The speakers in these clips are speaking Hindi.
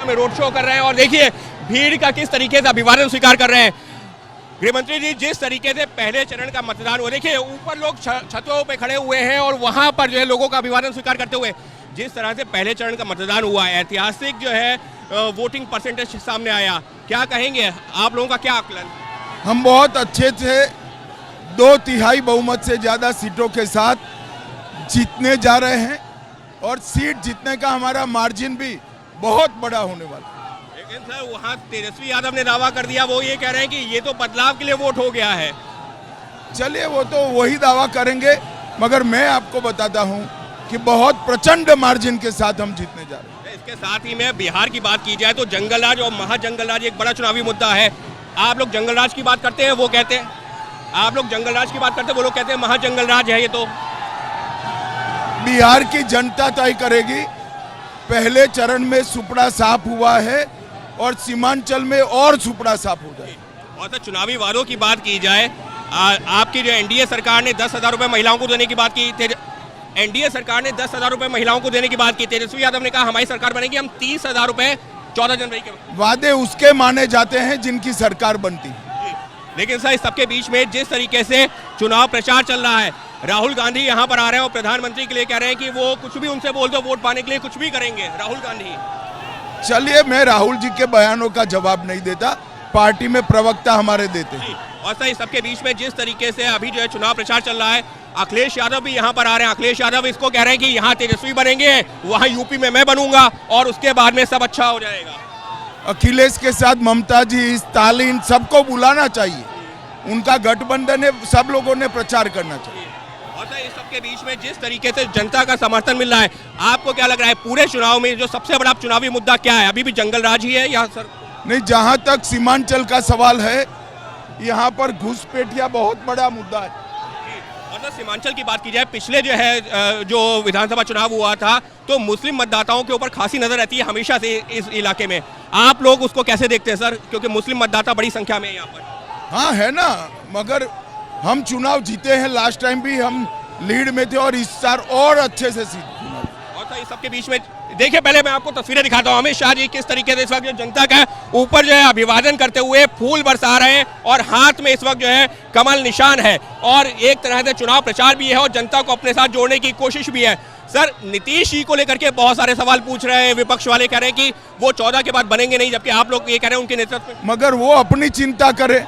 में रोड शो कर रहे हैं और देखिए भीड़ का किस तरीके से अभिवादन स्वीकार कर रहे हैं। गृहमंत्री जी, जिस तरीके से पहले चरण का मतदान हुआ, देखिए ऊपर लोग छतों पे खड़े हुए हैं और वहां पर जो है लोगों का अभिवादन स्वीकार करते हुए जिस तरह से पहले चरण का मतदान हुआ, ऐतिहासिक जो है वोटिंग परसेंटेज सामने आया, क्या कहेंगे, आप लोगों का क्या आकलन? हम बहुत अच्छे से 2/3 बहुमत से ज़्यादा सीटों के साथ जीतने जा रहे हैं और सीट जीतने का हमारा मार्जिन भी बहुत बड़ा होने वाला है। लेकिन सर वहाँ तेजस्वी यादव ने दावा कर दिया, वो ये कह रहे हैं कि ये तो बदलाव के लिए वोट हो गया है। चलिए वो तो वही दावा करेंगे, मगर मैं आपको बताता हूँ कि बहुत प्रचंड मार्जिन के साथ हम जीतने जा रहे हैं। इसके साथ ही में बिहार की बात की जाए तो जंगलराज और महाजंगलराज एक बड़ा चुनावी मुद्दा है। आप लोग जंगलराज की बात करते हैं, वो कहते हैं, आप लोग जंगलराज की बात करते हैं, वो लोग कहते हैं महाजंगलराज है। ये तो बिहार की जनता तय करेगी। पहले चरण में सुपड़ा साफ हुआ है और सीमांचल में और सुपड़ा साफ हो जाए। और तो चुनावी वादों की बात की जाए, आपकी जो एनडीए सरकार ने 10,000 रुपए महिलाओं को देने की बात की, एनडीए सरकार ने 10,000 रुपए महिलाओं को देने की बात की। तेजस्वी यादव ने कहा हमारी सरकार बनेगी, हम 30,000 रुपए 14 जनवरी के वादे उसके माने जाते हैं जिनकी सरकार बनती है। लेकिन सर इस सबके बीच में जिस तरीके से चुनाव प्रचार चल रहा है, राहुल गांधी यहाँ पर आ रहे हैं और प्रधानमंत्री के लिए कह रहे हैं कि वो कुछ भी उनसे बोल दो, वोट पाने के लिए कुछ भी करेंगे राहुल गांधी। चलिए मैं राहुल जी के बयानों का जवाब नहीं देता, पार्टी में प्रवक्ता हमारे देते हैं। और सर इस सबके बीच में जिस तरीके से अभी जो है चुनाव प्रचार चल रहा है, अखिलेश यादव भी यहाँ पर आ रहे हैं। अखिलेश यादव इसको कह रहे हैं कि यहाँ तेजस्वी बनेंगे, वहाँ यूपी में मैं बनूंगा और उसके बाद में सब अच्छा हो जाएगा। अखिलेश के साथ ममता जी, स्टालिन सबको बुलाना चाहिए, उनका गठबंधन है, सब लोगों ने प्रचार करना चाहिए। और सर इस सबके बीच में जिस तरीके से जनता का समर्थन मिल रहा है, आपको क्या लग रहा है पूरे चुनाव में जो सबसे बड़ा चुनावी मुद्दा क्या है? अभी भी जंगलराज ही है या सर? नहीं, जहां तक सीमांचल का सवाल है, यहाँ पर घुसपैठिया बहुत बड़ा मुद्दा है। और सर सीमांचल की बात की जाए, पिछले जो है जो विधानसभा चुनाव हुआ था तो मुस्लिम मतदाताओं के ऊपर खासी नजर रहती है हमेशा से इस इलाके में, आप लोग उसको कैसे देखते हैं सर, क्योंकि मुस्लिम मतदाता बड़ी संख्या में है यहाँ पर? हाँ है ना, मगर हम चुनाव जीते हैं, लास्ट टाइम भी हम लीड में थे और इस बार और अच्छे से चुनाव। और सर इस सबके बीच में देखिए, पहले मैं आपको तस्वीरें दिखाता हूँ, अमित शाह जी किस तरीके से इस वक्त जनता का ऊपर जो है अभिवादन करते हुए फूल बरसा रहे हैं और हाथ में इस वक्त जो है कमल निशान है और एक तरह से चुनाव प्रचार भी है और जनता को अपने साथ जोड़ने की कोशिश भी है। सर नीतीश जी को लेकर के बहुत सारे सवाल पूछ रहे हैं, विपक्ष वाले कह रहे हैं कि वो 14 के बाद बनेंगे नहीं, जबकि आप लोग ये कह रहे हैं उनके नेतृत्व में। मगर वो अपनी चिंता करे,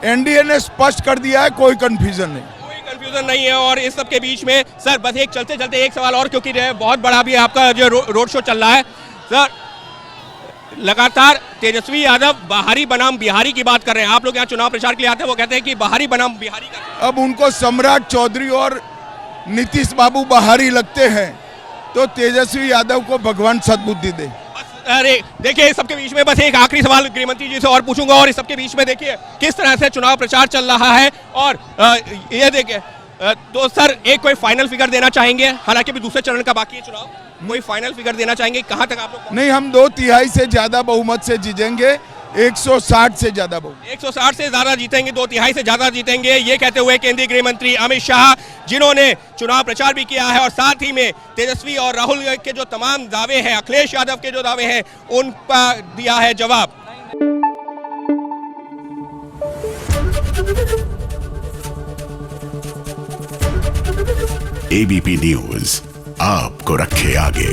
एनडीए ने स्पष्ट कर दिया है, कोई कंफ्यूजन नहीं, कंफ्यूजन नहीं है। और इस सब के बीच में सर बस एक चलते चलते एक सवाल और, क्योंकि बहुत बड़ा भी आपका जो रोड शो चल रहा है सर, लगातार तेजस्वी यादव बाहरी बनाम बिहारी की बात कर रहे हैं। आप लोग यहाँ चुनाव प्रचार के लिए आते हैं, वो कहते हैं कि बाहरी बनाम बिहारी का। अब उनको सम्राट चौधरी और नीतीश बाबू बाहरी लगते हैं तो तेजस्वी यादव को भगवान सद्बुद्धि दे। अरे देखिए इस सबके बीच में बस एक आखिरी सवाल गृहमंत्री जी से और पूछूंगा, और इस सबके बीच में देखिए किस तरह से चुनाव प्रचार चल रहा है और ये देखिए तो सर एक कोई फाइनल फिगर देना चाहेंगे, हालांकि भी दूसरे चरण का बाकी है चुनाव, कोई फाइनल फिगर देना चाहेंगे कहां तक आप लोग? नहीं, हम 2/3 से ज्यादा बहुमत से जीतेंगे, 160 से ज्यादा बहुमत, 160 से ज्यादा जीतेंगे, 2/3 से ज्यादा जीतेंगे, ये कहते हुए केंद्रीय गृह मंत्री अमित शाह, जिन्होंने चुनाव प्रचार भी किया है और साथ ही में तेजस्वी और राहुल के जो तमाम दावे हैं, अखिलेश यादव के जो दावे हैं, उन पर दिया है जवाब। एबीपी न्यूज आपको रखे आगे।